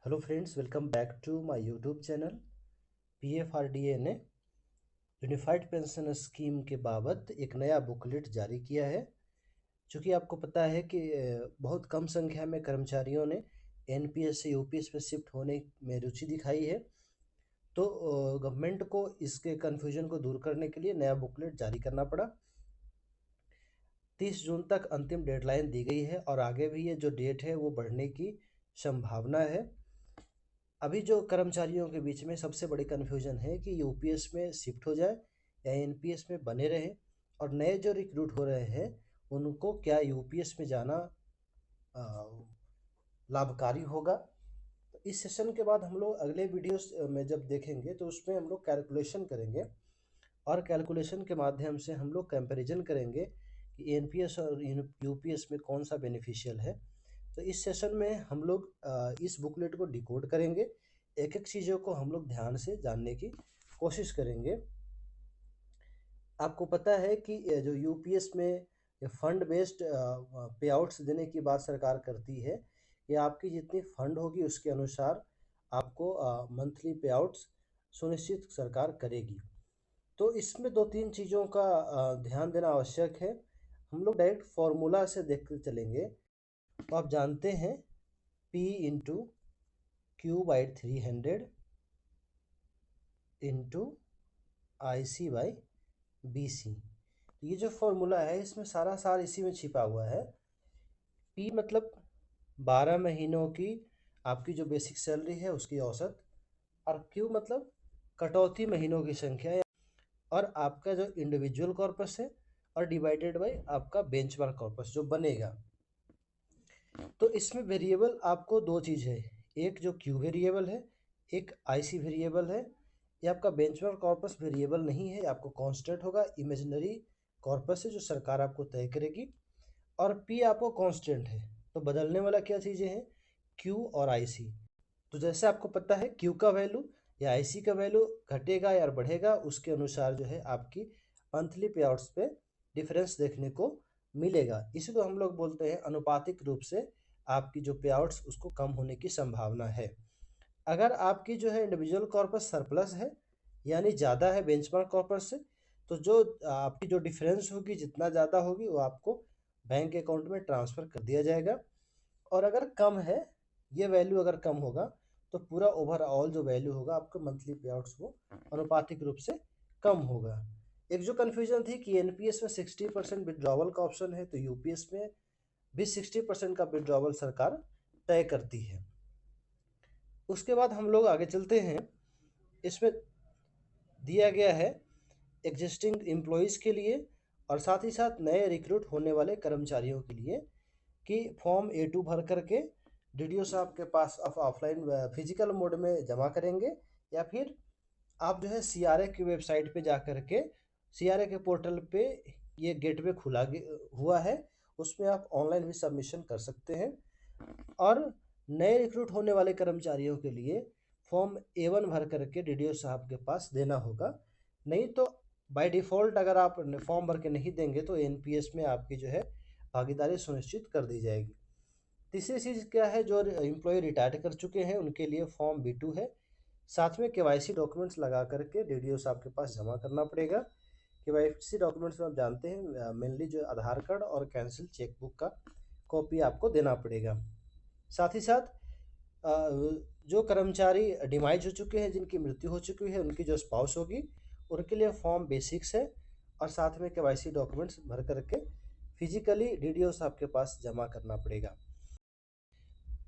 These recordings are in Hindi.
Hello friends, welcome back to my YouTube channel. PFRDA ने यूनिफाइड पेंशन स्कीम के बाबत एक नया बुकलेट जारी किया है। चूँकि आपको पता है कि बहुत कम संख्या में कर्मचारियों ने एनपीएस से यूपीएस में शिफ्ट होने में रुचि दिखाई है, तो गवर्नमेंट को इसके कन्फ्यूजन को दूर करने के लिए नया बुकलेट जारी करना पड़ा। 30 जून तक अंतिम डेडलाइन दी गई है और आगे भी ये जो डेट है वो बढ़ने की संभावना है। अभी जो कर्मचारियों के बीच में सबसे बड़ी कन्फ्यूजन है कि यूपीएस में शिफ्ट हो जाए या एनपीएस में बने रहे, और नए जो रिक्रूट हो रहे हैं उनको क्या यूपीएस में जाना लाभकारी होगा। तो इस सेशन के बाद हम लोग अगले वीडियोस में जब देखेंगे तो उसमें हम लोग कैलकुलेशन करेंगे, और कैलकुलेशन के माध्यम से हम लोग कंपैरिजन करेंगे कि एनपीएस और यूपीएस में कौन सा बेनिफिशियल है। तो इस सेशन में हम लोग इस बुकलेट को डिकोड करेंगे, एक एक चीज़ों को हम लोग ध्यान से जानने की कोशिश करेंगे। आपको पता है कि जो यूपीएस में फंड बेस्ड पे आउट्स देने की बात सरकार करती है कि आपकी जितनी फंड होगी उसके अनुसार आपको मंथली पे आउट्स सुनिश्चित सरकार करेगी। तो इसमें दो तीन चीज़ों का ध्यान देना आवश्यक है। हम लोग डायरेक्ट फॉर्मूला से देखते चलेंगे। तो आप जानते हैं P into Q by 300 into IC by BC। ये जो फॉर्मूला है इसमें सारा सार इसी में छिपा हुआ है। P मतलब 12 महीनों की आपकी जो बेसिक सैलरी है उसकी औसत, और Q मतलब कटौती महीनों की संख्या, और आपका जो इंडिविजुअल कॉर्पस है, और डिवाइडेड बाय आपका बेंचमार्क कॉर्पस जो बनेगा। तो इसमें वेरिएबल आपको दो चीज़ है, एक जो क्यू वेरिएबल है, एक आईसी वेरिएबल है। ये आपका बेंचमार्क कॉर्पस वेरिएबल नहीं है, आपको कांस्टेंट होगा, इमेजिनरी कॉर्पस है जो सरकार आपको तय करेगी। और पी आपको कांस्टेंट है, तो बदलने वाला क्या चीज़ें हैं, क्यू और आईसी। तो जैसे आपको पता है क्यू का वैल्यू या आईसी का वैल्यू घटेगा या बढ़ेगा, उसके अनुसार जो है आपकी मंथली पे आउट्स पे डिफरेंस देखने को मिलेगा। इसी को हम लोग बोलते हैं अनुपातिक रूप से आपकी जो पे आउट्स उसको कम होने की संभावना है। अगर आपकी जो है इंडिविजुअल कॉर्पस सरप्लस है, यानी ज़्यादा है बेंचमार्क कॉर्पस से, तो जो आपकी जो डिफरेंस होगी जितना ज़्यादा होगी वो आपको बैंक अकाउंट में ट्रांसफ़र कर दिया जाएगा। और अगर कम है, ये वैल्यू अगर कम होगा, तो पूरा ओवरऑल जो वैल्यू होगा आपको मंथली पे आउट्स वो अनुपातिक रूप से कम होगा। एक जो कन्फ्यूजन थी कि एनपीएस में 60% विड्रॉवल का ऑप्शन है, तो यूपीएस में भी 60% का विड्रॉवल सरकार तय करती है। उसके बाद हम लोग आगे चलते हैं। इसमें दिया गया है एग्जिस्टिंग एम्प्लॉयज़ के लिए और साथ ही साथ नए रिक्रूट होने वाले कर्मचारियों के लिए कि फॉर्म A2 भर करके डीडीओ साहब के पास ऑफलाइन फिजिकल मोड में जमा करेंगे, या फिर आप जो है सीआरए की वेबसाइट पे जा करके सीआरए के पोर्टल पे ये गेटवे खुला हुआ है, उसमें आप ऑनलाइन भी सबमिशन कर सकते हैं। और नए रिक्रूट होने वाले कर्मचारियों के लिए फॉर्म A1 भर करके डीडीओ साहब के पास देना होगा। नहीं तो बाय डिफ़ॉल्ट अगर आप फॉर्म भर के नहीं देंगे तो एनपीएस में आपकी जो है भागीदारी सुनिश्चित कर दी जाएगी। तीसरी चीज़ क्या है, जो एम्प्लॉय रिटायर कर चुके हैं उनके लिए फॉर्म B2 है। साथ में केवाईसी डॉक्यूमेंट्स लगा करके डीडीओ साहब के पास जमा करना पड़ेगा। केवाईसी डॉक्यूमेंट्स में आप जानते हैं मेनली जो आधार कार्ड और कैंसिल चेकबुक का कॉपी आपको देना पड़ेगा। साथ ही साथ जो कर्मचारी डिमाइज हो चुके हैं, जिनकी मृत्यु हो चुकी है, उनकी जो स्पाउस होगी उनके लिए फॉर्म बेसिक्स है, और साथ में केवाईसी डॉक्यूमेंट्स भर करके फिजिकली डीडीओ साहब के पास जमा करना पड़ेगा।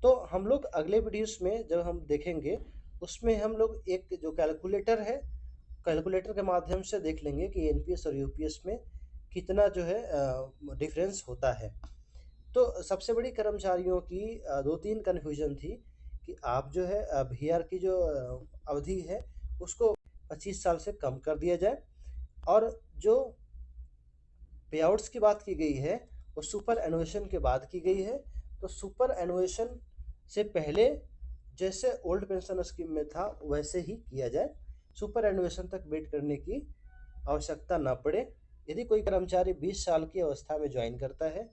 तो हम लोग अगले वीडियोस में जब हम देखेंगे उसमें हम लोग एक जो कैलकुलेटर है, कैलकुलेटर के माध्यम से देख लेंगे कि एनपीएस और यूपीएस में कितना जो है डिफरेंस होता है। तो सबसे बड़ी कर्मचारियों की दो तीन कन्फ्यूजन थी कि आप जो है वीआर की जो अवधि है उसको 25 साल से कम कर दिया जाए, और जो पे आउट्स की बात की गई है वो सुपर एनुएशन के बाद की गई है। तो सुपर एनुएशन से पहले जैसे ओल्ड पेंशन स्कीम में था वैसे ही किया जाए, सुपर एनुएशन तक वेट करने की आवश्यकता ना पड़े। यदि कोई कर्मचारी 20 साल की अवस्था में ज्वाइन करता है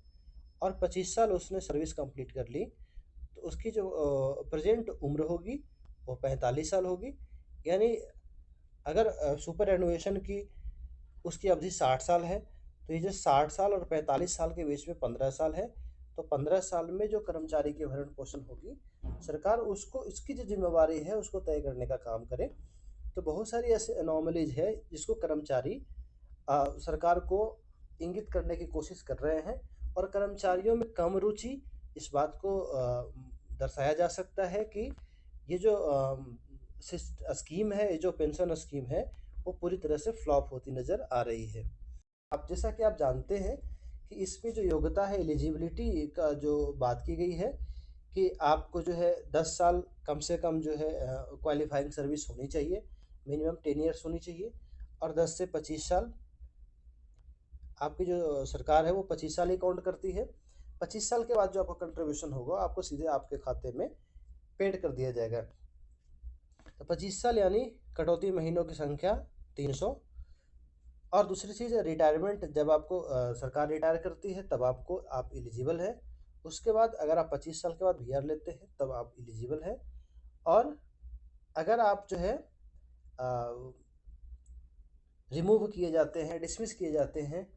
और 25 साल उसने सर्विस कंप्लीट कर ली, तो उसकी जो प्रेजेंट उम्र होगी वो 45 साल होगी। यानी अगर सुपर एनुएशन की उसकी अवधि 60 साल है, तो ये जो 60 साल और 45 साल के बीच में 15 साल है, तो 15 साल में जो कर्मचारी की भरण पोषण होगी, सरकार उसको इसकी जो जिम्मेवारी है उसको तय करने का काम करे। तो बहुत सारी ऐसे अनोमलीज है जिसको कर्मचारी सरकार को इंगित करने की कोशिश कर रहे हैं, और कर्मचारियों में कम रुचि इस बात को दर्शाया जा सकता है कि ये जो स्कीम है, ये जो पेंशन स्कीम है, वो पूरी तरह से फ्लॉप होती नज़र आ रही है। अब जैसा कि आप जानते हैं कि इसमें जो योग्यता है, एलिजिबिलिटी का जो बात की गई है कि आपको जो है 10 साल कम से कम जो है क्वालिफाइंग सर्विस होनी चाहिए, मिनिमम 10 ईयर्स होनी चाहिए, और 10 से 25 साल आपकी जो सरकार है वो 25 साल ही काउंट करती है। 25 साल के बाद जो आपका कंट्रीब्यूशन होगा आपको सीधे आपके खाते में पेड कर दिया जाएगा। तो 25 साल यानी कटौती महीनों की संख्या 300। और दूसरी चीज़ है रिटायरमेंट, जब आपको सरकार रिटायर करती है तब आप एलिजिबल है। उसके बाद अगर आप 25 साल के बाद वीआर लेते हैं तब आप एलिजिबल है। और अगर आप जो है रिमूव किए जाते हैं, डिसमिस किए जाते हैं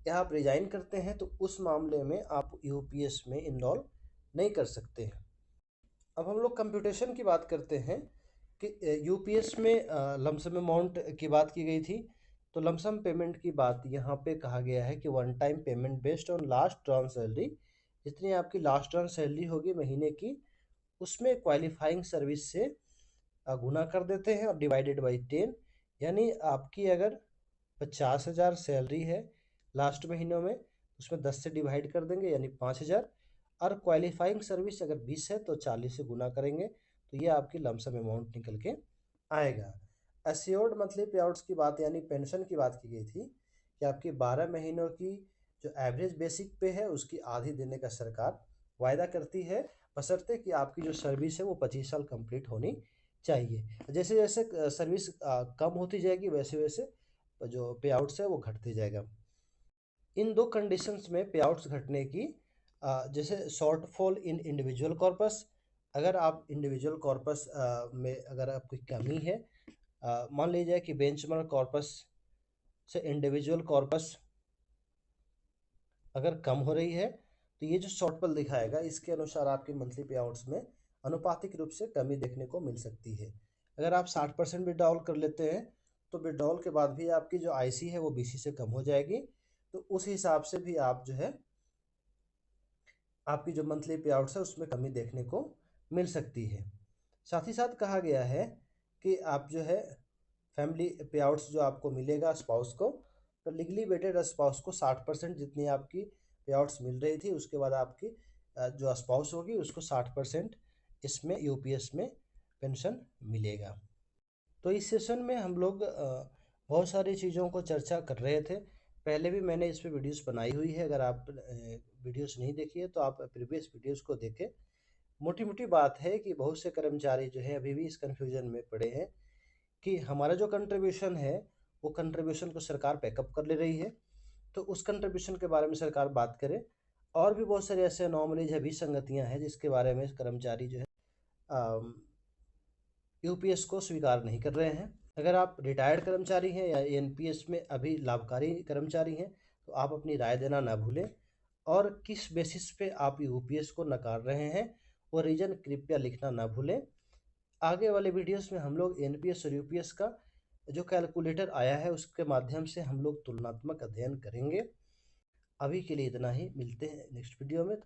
या आप रिजाइन करते हैं, तो उस मामले में आप यूपीएस में इनरोल नहीं कर सकते हैं। अब हम लोग कंप्यूटेशन की बात करते हैं कि यूपीएस में लमसम अमाउंट की बात की गई थी। तो लमसम पेमेंट की बात यहाँ पे कहा गया है कि one time payment based on last trans salary, जितनी आपकी लास्ट ट्रांस सैलरी होगी महीने की, उसमें क्वालिफाइंग सर्विस से गुना कर देते हैं और डिवाइडेड बाई 10। यानी आपकी अगर 50,000 सैलरी है लास्ट महीनों में, उसमें 10 से डिवाइड कर देंगे यानी 5,000, और क्वालिफाइंग सर्विस अगर 20 है तो 40 से गुना करेंगे, तो ये आपकी लमसम अमाउंट निकल के आएगा। एश्योर्ड मंथली पे आउट्स की बात यानी पेंशन की बात की गई थी कि आपकी 12 महीनों की जो एवरेज बेसिक पे है उसकी आधी देने का सरकार वायदा करती है, बशर्ते कि आपकी जो सर्विस है वो 25 साल कंप्लीट होनी चाहिए। जैसे जैसे सर्विस कम होती जाएगी वैसे वैसे जो पे आउट्स है वो घटते जाएगा। इन दो कंडीशंस में पे आउट्स घटने की, जैसे शॉर्टफॉल इन इंडिविजुअल कॉर्पस, अगर आप इंडिविजुअल कॉर्पस में अगर आपकी कमी है, मान लीजिए कि बेंचमार्क कॉर्पस से इंडिविजुअल कॉर्पस अगर कम हो रही है, तो ये जो शॉर्टफॉल दिखाएगा इसके अनुसार आपके मंथली पे आउट्स में अनुपातिक रूप से कमी देखने को मिल सकती है। अगर आप 60% विड्रॉल कर लेते हैं तो विड्रॉल के बाद भी आपकी जो आईसी है वो बीसी से कम हो जाएगी, तो उस हिसाब से भी आप जो है आपकी जो मंथली पे आउट्स है उसमें कमी देखने को मिल सकती है। साथ ही साथ कहा गया है कि आप जो है फैमिली पे आउट्स जो आपको मिलेगा स्पाउस को, तो लीगली वेटेड स्पाउस को 60% जितनी आपकी पे आउट्स मिल रही थी उसके बाद आपकी जो स्पाउस होगी उसको 60% इसमें यूपीएस में पेंशन मिलेगा। तो इस सेशन में हम लोग बहुत सारी चीज़ों को चर्चा कर रहे थे। पहले भी मैंने इस पे वीडियोस बनाई हुई है, अगर आप वीडियोस नहीं देखी है तो आप प्रीवियस वीडियोस को देखें। मोटी मोटी बात है कि बहुत से कर्मचारी जो है अभी भी इस कन्फ्यूजन में पड़े हैं कि हमारा जो कंट्रीब्यूशन है वो कंट्रीब्यूशन को सरकार बैकअप कर ले रही है, तो उस कंट्रीब्यूशन के बारे में सरकार बात करे। और भी बहुत सारे ऐसे अनोमलीज है, विसंगतियाँ हैं जिसके बारे में कर्मचारी जो है यूपीएस को स्वीकार नहीं कर रहे हैं। अगर आप रिटायर्ड कर्मचारी हैं या एनपीएस में अभी लाभकारी कर्मचारी हैं तो आप अपनी राय देना ना भूलें, और किस बेसिस पे आप यूपीएस को नकार रहे हैं वो रीज़न कृपया लिखना ना भूलें। आगे वाले वीडियोस में हम लोग एनपीएस और यूपीएस का जो कैलकुलेटर आया है उसके माध्यम से हम लोग तुलनात्मक अध्ययन करेंगे। अभी के लिए इतना ही, मिलते हैं नेक्स्ट वीडियो में।